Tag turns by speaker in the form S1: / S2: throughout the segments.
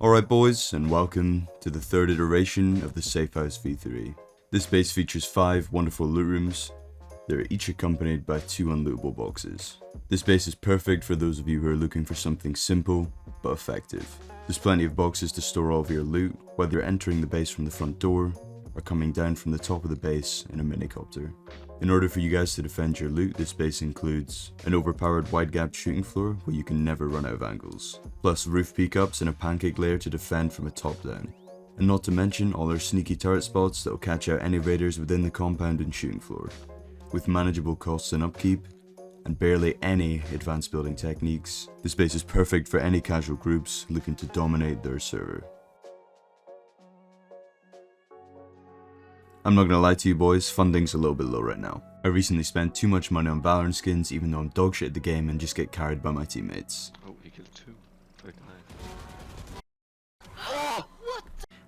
S1: Alright boys, and welcome to the third iteration of the Safhouse V3. This base features 5 wonderful loot rooms. They're each accompanied by 2 unlootable boxes. This base is perfect for those of you who are looking for something simple, but effective. There's plenty of boxes to store all of your loot, whether you're entering the base from the front door, or coming down from the top of the base in a minicopter. In order for you guys to defend your loot, this base includes an overpowered wide-gapped shooting floor where you can never run out of angles, plus roof peak-ups and a pancake layer to defend from a top down. And not to mention all our sneaky turret spots that will catch out any raiders within the compound and shooting floor. With manageable costs and upkeep, and barely any advanced building techniques, this base is perfect for any casual groups looking to dominate their server. I'm not gonna lie to you boys, funding's a little bit low right now. I recently spent too much money on Valorant skins even though I'm dogshit at the game and just get carried by my teammates.
S2: Oh, he killed 2. Very nice.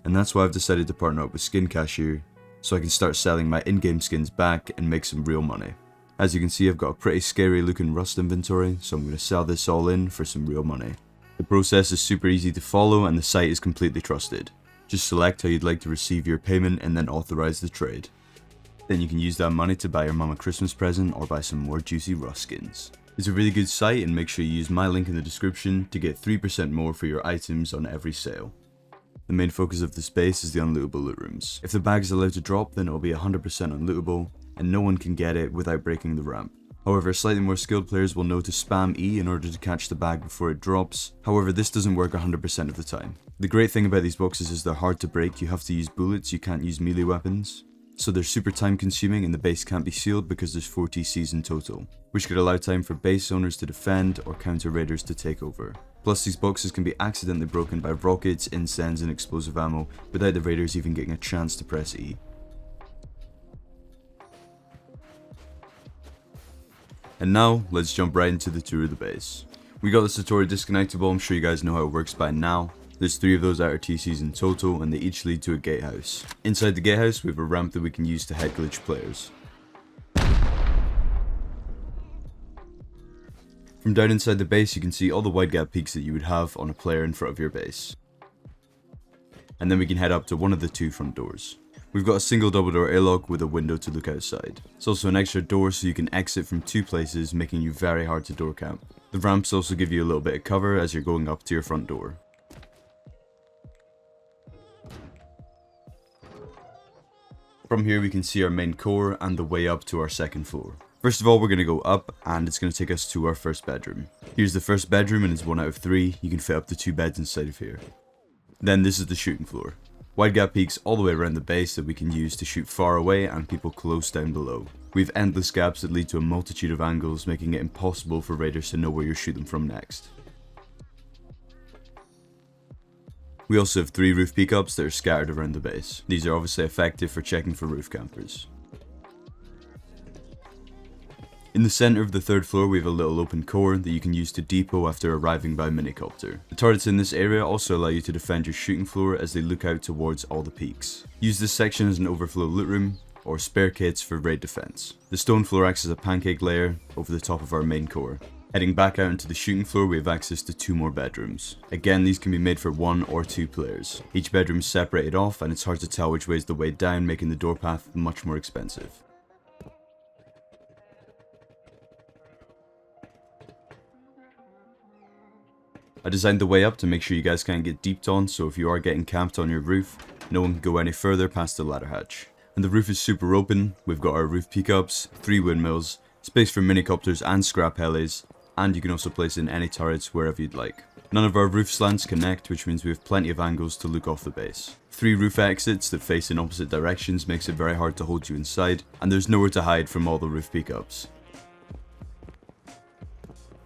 S1: And that's why I've decided to partner up with Skin Cashier, so I can start selling my in-game skins back and make some real money. As you can see, I've got a pretty scary looking rust inventory, so I'm gonna sell this all in for some real money. The process is super easy to follow and the site is completely trusted. Just select how you'd like to receive your payment and then authorize the trade. Then you can use that money to buy your mom a Christmas present or buy some more juicy rust skins. It's a really good site and make sure you use my link in the description to get 3% more for your items on every sale. The main focus of this base is the unlootable loot rooms. If the bag is allowed to drop, then it will be 100% unlootable and no one can get it without breaking the ramp. However, slightly more skilled players will know to spam E in order to catch the bag before it drops. However, this doesn't work 100% of the time. The great thing about these boxes is they're hard to break. You have to use bullets, you can't use melee weapons. So they're super time consuming and the base can't be sealed because there's 4 TCs in total, which could allow time for base owners to defend or counter raiders to take over. Plus these boxes can be accidentally broken by rockets, incense and explosive ammo without the raiders even getting a chance to press E. And now, let's jump right into the tour of the base. We got the Satori disconnectable, I'm sure you guys know how it works by now. There's 3 of those outer TCs in total and they each lead to a gatehouse. Inside the gatehouse we have a ramp that we can use to head glitch players. From down inside the base you can see all the wide gap peaks that you would have on a player in front of your base. And then we can head up to one of the 2 front doors. We've got a single double door airlock with a window to look outside. It's also an extra door so you can exit from 2 places, making you very hard to door camp. The ramps also give you a little bit of cover as you're going up to your front door. From here we can see our main core and the way up to our second floor. First of all we're going to go up and it's going to take us to our first bedroom. Here's the first bedroom and it's 1 out of 3, you can fit up to 2 beds inside of here. Then this is the shooting floor. Wide gap peaks all the way around the base that we can use to shoot far away and people close down below. We have endless gaps that lead to a multitude of angles, making it impossible for raiders to know where you're shooting from next. We also have 3 roof peak-ups that are scattered around the base. These are obviously effective for checking for roof campers. In the center of the 3rd floor we have a little open core that you can use to depot after arriving by minicopter. The turrets in this area also allow you to defend your shooting floor as they look out towards all the peaks. Use this section as an overflow loot room or spare kits for raid defense. The stone floor acts as a pancake layer over the top of our main core. Heading back out into the shooting floor we have access to 2 more bedrooms. Again these can be made for 1 or 2 players. Each bedroom is separated off and it's hard to tell which way is the way down, making the door path much more expensive. I designed the way up to make sure you guys can't get deeped on, so if you are getting camped on your roof, no one can go any further past the ladder hatch. And the roof is super open, we've got our roof peak-ups, 3 windmills, space for minicopters and scrap helis, and you can also place in any turrets wherever you'd like. None of our roof slants connect, which means we have plenty of angles to look off the base. 3 roof exits that face in opposite directions makes it very hard to hold you inside, and there's nowhere to hide from all the roof peak-ups.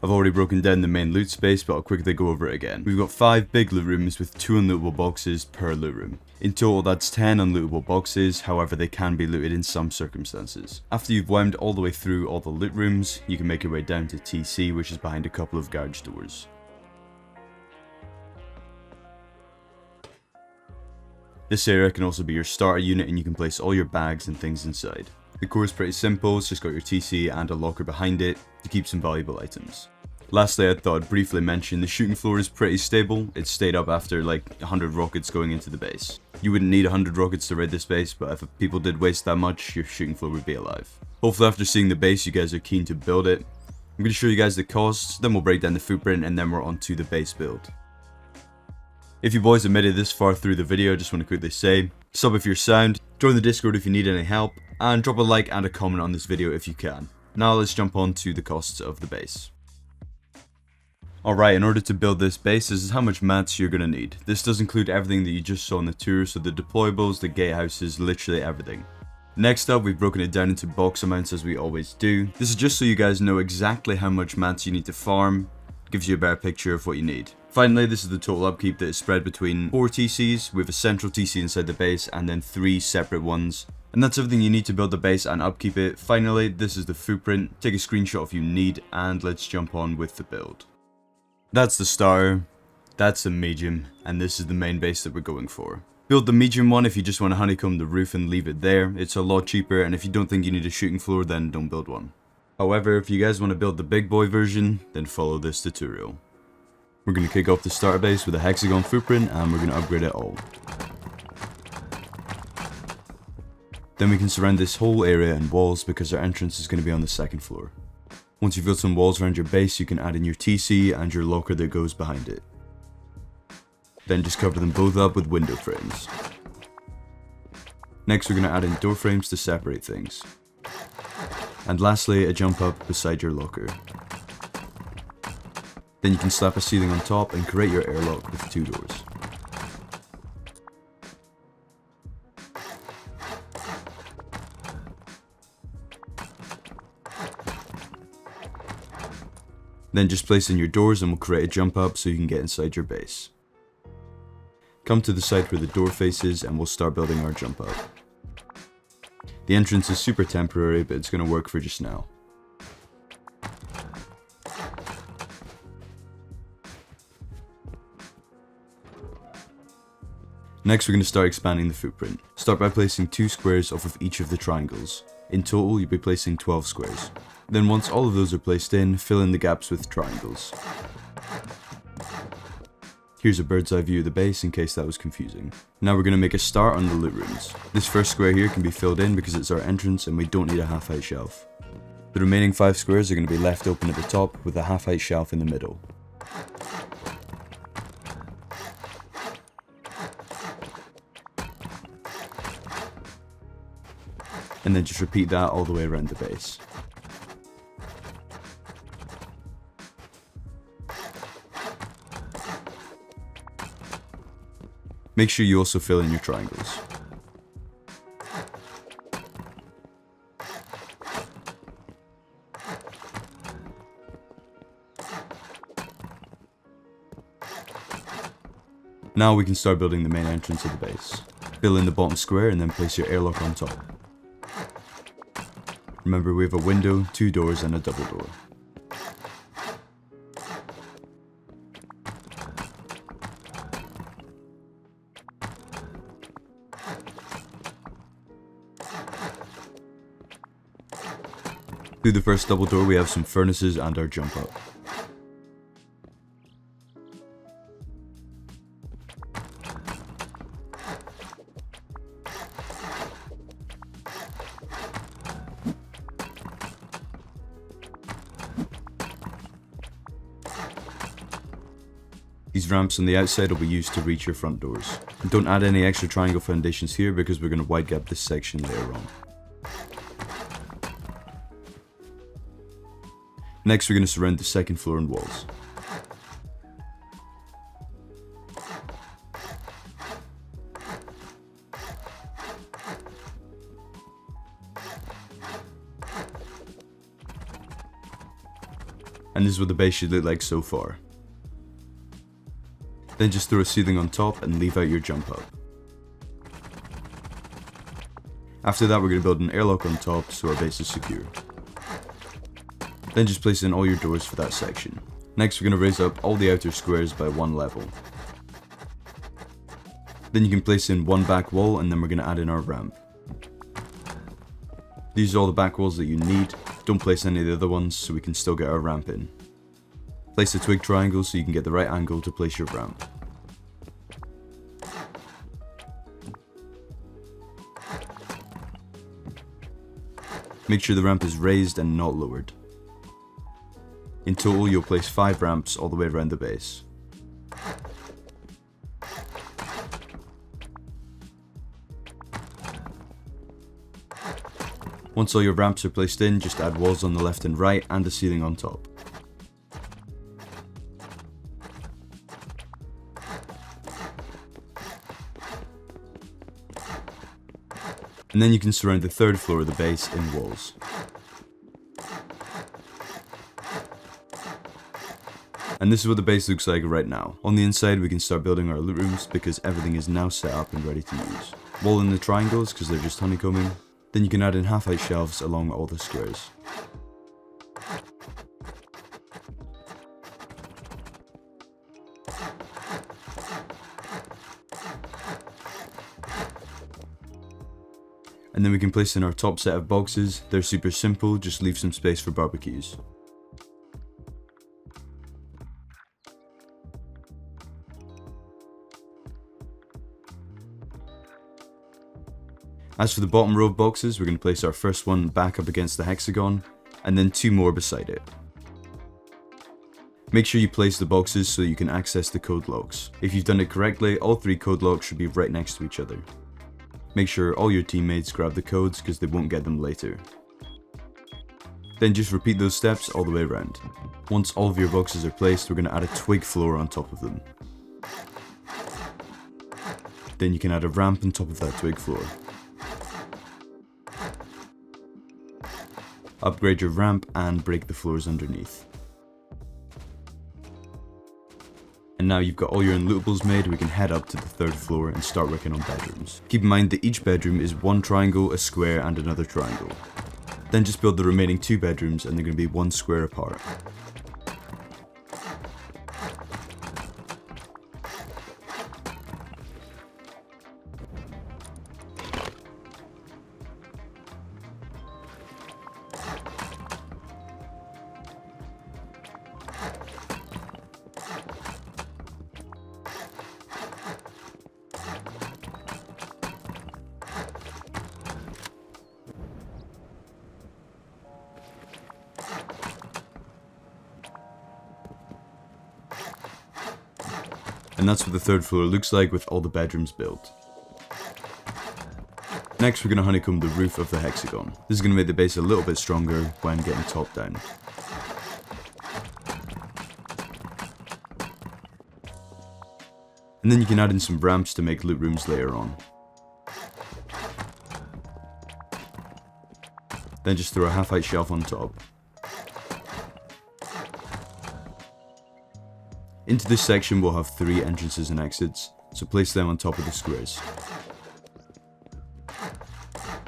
S1: I've already broken down the main loot space, but I'll quickly go over it again. We've got 5 big loot rooms with 2 unlootable boxes per loot room. In total that's 10 unlootable boxes, however they can be looted in some circumstances. After you've wound all the way through all the loot rooms, you can make your way down to TC, which is behind a couple of garage doors. This area can also be your starter unit and you can place all your bags and things inside. The core is pretty simple, it's just got your TC and a locker behind it to keep some valuable items. Lastly, I thought I'd briefly mention the shooting floor is pretty stable. It stayed up after like 100 rockets going into the base. You wouldn't need 100 rockets to raid this base, but if people did waste that much, your shooting floor would be alive. Hopefully after seeing the base, you guys are keen to build it. I'm going to show you guys the costs, then we'll break down the footprint, and then we're on to the base build. If you boys have made it this far through the video, I just want to quickly say, sub if you're sound, join the Discord if you need any help, and drop a like and a comment on this video if you can. Now let's jump on to the costs of the base. Alright, in order to build this base, this is how much mats you're going to need. This does include everything that you just saw in the tour, so the deployables, the gatehouses, literally everything. Next up, we've broken it down into box amounts as we always do. This is just so you guys know exactly how much mats you need to farm, gives you a better picture of what you need. Finally, this is the total upkeep that is spread between 4 TCs, with a central TC inside the base and then 3 separate ones. And that's everything you need to build the base and upkeep it. Finally, this is the footprint. Take a screenshot if you need, and let's jump on with the build. That's the starter, that's the medium, and this is the main base that we're going for. Build the medium one if you just want to honeycomb the roof and leave it there. It's a lot cheaper, and if you don't think you need a shooting floor, then don't build one. However, if you guys want to build the big boy version, then follow this tutorial. We're going to kick off the starter base with a hexagon footprint, and we're going to upgrade it all. Then we can surround this whole area in walls because our entrance is going to be on the second floor. Once you've built some walls around your base, you can add in your TC and your locker that goes behind it. Then just cover them both up with window frames. Next, we're going to add in door frames to separate things. And lastly, a jump up beside your locker. Then you can slap a ceiling on top and create your airlock with 2 doors. Then just place in your doors and we'll create a jump up so you can get inside your base. Come to the side where the door faces and we'll start building our jump up. The entrance is super temporary, but it's going to work for just now. Next, we're going to start expanding the footprint. Start by placing 2 squares off of each of the triangles. In total, you'll be placing 12 squares. Then once all of those are placed in, fill in the gaps with triangles. Here's a bird's eye view of the base in case that was confusing. Now we're going to make a start on the loot rooms. This first square here can be filled in because it's our entrance and we don't need a half-height shelf. The remaining 5 squares are going to be left open at the top with a half-height shelf in the middle. And then just repeat that all the way around the base. Make sure you also fill in your triangles. Now we can start building the main entrance of the base. Fill in the bottom square and then place your airlock on top. Remember, we have a window, 2 doors and a double door. Through the first double door we have some furnaces and our jump up. These ramps on the outside will be used to reach your front doors. And don't add any extra triangle foundations here because we're going to wide gap this section later on. Next, we're going to surround the second floor and walls. And this is what the base should look like so far. Then just throw a ceiling on top and leave out your jump up. After that, we're going to build an airlock on top so our base is secure. Then just place in all your doors for that section. Next, we're going to raise up all the outer squares by 1 level. Then you can place in 1 back wall and then we're going to add in our ramp. These are all the back walls that you need. Don't place any of the other ones so we can still get our ramp in. Place a twig triangle so you can get the right angle to place your ramp. Make sure the ramp is raised and not lowered. In total, you'll place 5 ramps all the way around the base. Once all your ramps are placed in, just add walls on the left and right and a ceiling on top. And then you can surround the third floor of the base in walls. And this is what the base looks like right now. On the inside we can start building our loot rooms because everything is now set up and ready to use. Wall in the triangles because they're just honeycombing. Then you can add in half-height shelves along all the squares. And then we can place in our top set of boxes. They're super simple, just leave some space for barbecues. As for the bottom row of boxes, we're going to place our first one back up against the hexagon, and then 2 more beside it. Make sure you place the boxes so you can access the code locks. If you've done it correctly, all 3 code locks should be right next to each other. Make sure all your teammates grab the codes because they won't get them later. Then just repeat those steps all the way around. Once all of your boxes are placed, we're going to add a twig floor on top of them. Then you can add a ramp on top of that twig floor. Upgrade your ramp and break the floors underneath. And now you've got all your unlootables made, we can head up to the 3rd floor and start working on bedrooms. Keep in mind that each bedroom is 1 triangle, a square and another triangle. Then just build the remaining 2 bedrooms and they're going to be 1 square apart. And that's what the 3rd floor looks like with all the bedrooms built. Next we're going to honeycomb the roof of the hexagon. This is going to make the base a little bit stronger when getting top down. And then you can add in some ramps to make loot rooms later on. Then just throw a half-height shelf on top. Into this section we'll have 3 entrances and exits, so place them on top of the squares.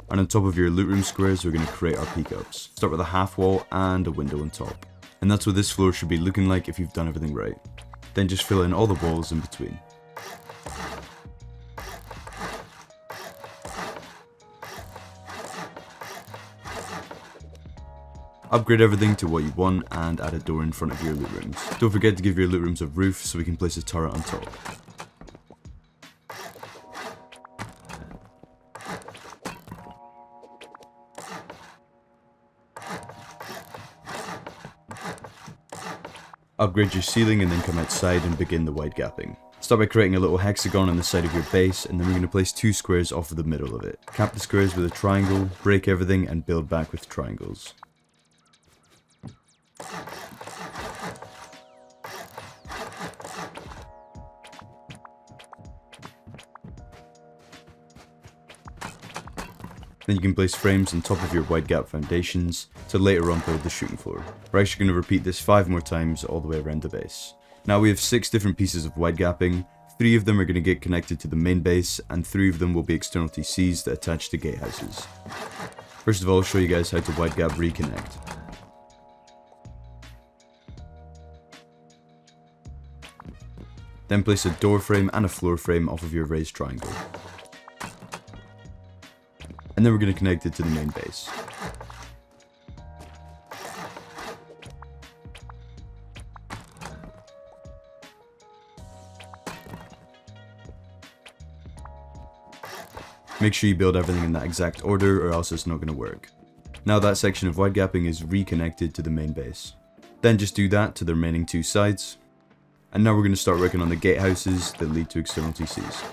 S1: And on top of your loot room squares we're going to create our peak-ups. Start with a half wall and a window on top. And that's what this floor should be looking like if you've done everything right. Then just fill in all the walls in between. Upgrade everything to what you want and add a door in front of your loot rooms. Don't forget to give your loot rooms a roof so we can place a turret on top. Upgrade your ceiling and then come outside and begin the wide gapping. Start by creating a little hexagon on the side of your base and then we're going to place 2 squares off of the middle of it. Cap the squares with a triangle, break everything and build back with triangles. Then you can place frames on top of your wide gap foundations to later on build the shooting floor. We're actually going to repeat this 5 more times all the way around the base. Now we have 6 different pieces of wide gapping. 3 of them are going to get connected to the main base and 3 of them will be external TCs that attach to gatehouses. First of all, I'll show you guys how to wide gap reconnect. Then place a door frame and a floor frame off of your raised triangle. And then we're going to connect it to the main base. Make sure you build everything in that exact order or else it's not going to work. Now that section of wide gapping is reconnected to the main base. Then just do that to the remaining two sides. And now we're going to start working on the gatehouses that lead to external TCs.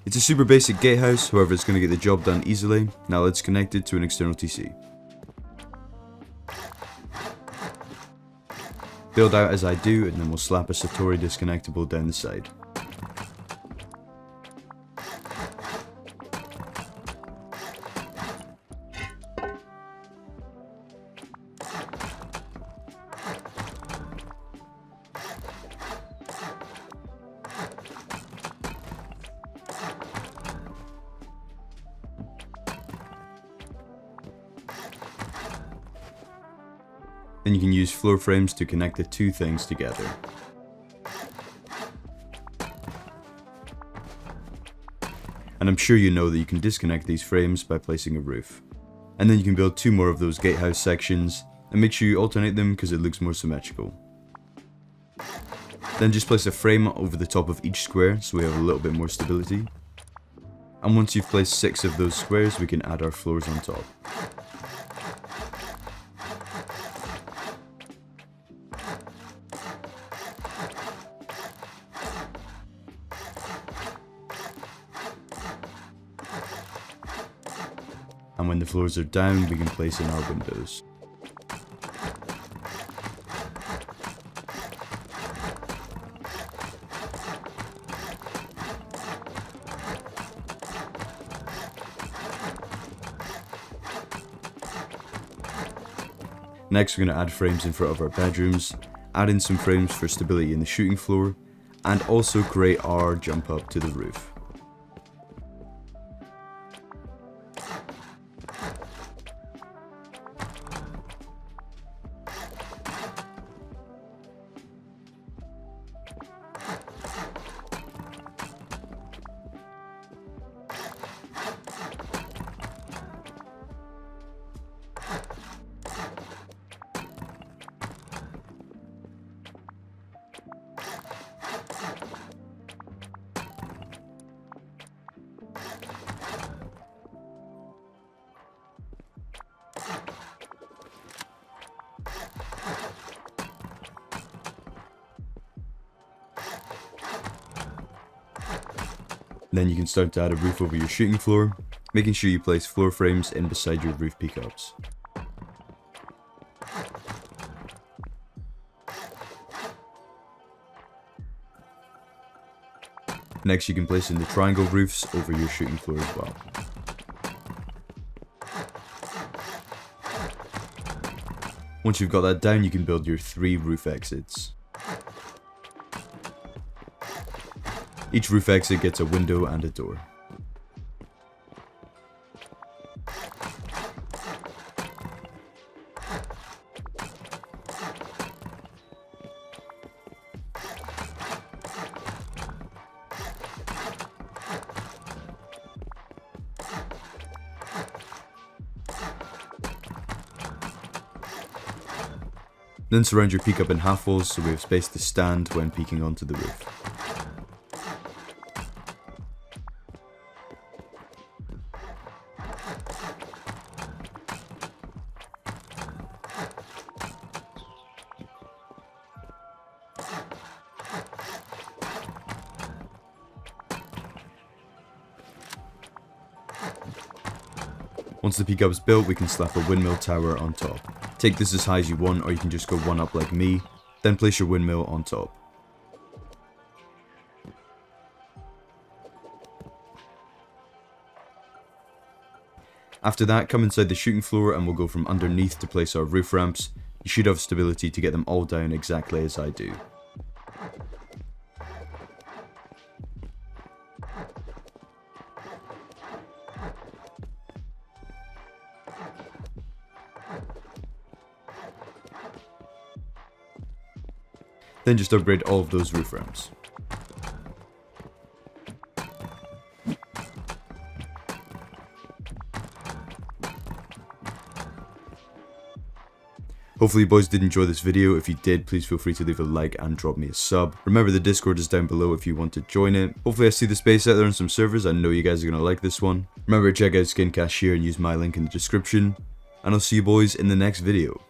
S1: It's a super basic gatehouse, however it's going to get the job done easily. Now let's connect it to an external TC. Build out as I do, and then we'll slap a Satori disconnectable down the side. Then you can use floor frames to connect the two things together. And I'm sure you know that you can disconnect these frames by placing a roof. And then you can build two more of those gatehouse sections, and make sure you alternate them because it looks more symmetrical. Then just place a frame over the top of each square so we have a little bit more stability. And once you've placed 6 of those squares, we can add our floors on top. And when the floors are down, we can place in our windows. Next, we're going to add frames in front of our bedrooms, add in some frames for stability in the shooting floor, and also create our jump up to the roof. Then you can start to add a roof over your shooting floor, making sure you place floor frames in beside your roof peakups. Next, you can place in the triangle roofs over your shooting floor as well. Once you've got that down, you can build your 3 roof exits. Each roof exit gets a window and a door. Then surround your peak up in half walls so we have space to stand when peeking onto the roof. Once the peak up is built, we can slap a windmill tower on top. Take this as high as you want, or you can just go one up like me, then place your windmill on top. After that, come inside the shooting floor and we'll go from underneath to place our roof ramps. You should have stability to get them all down exactly as I do. Then just upgrade all of those roof ramps. Hopefully you boys did enjoy this video. If you did, please feel free to leave a like and drop me a sub. Remember, the Discord is down below if you want to join it. Hopefully I see the space out there on some servers. I know you guys are going to like this one. Remember to check out Skin Cashier and use my link in the description. And I'll see you boys in the next video.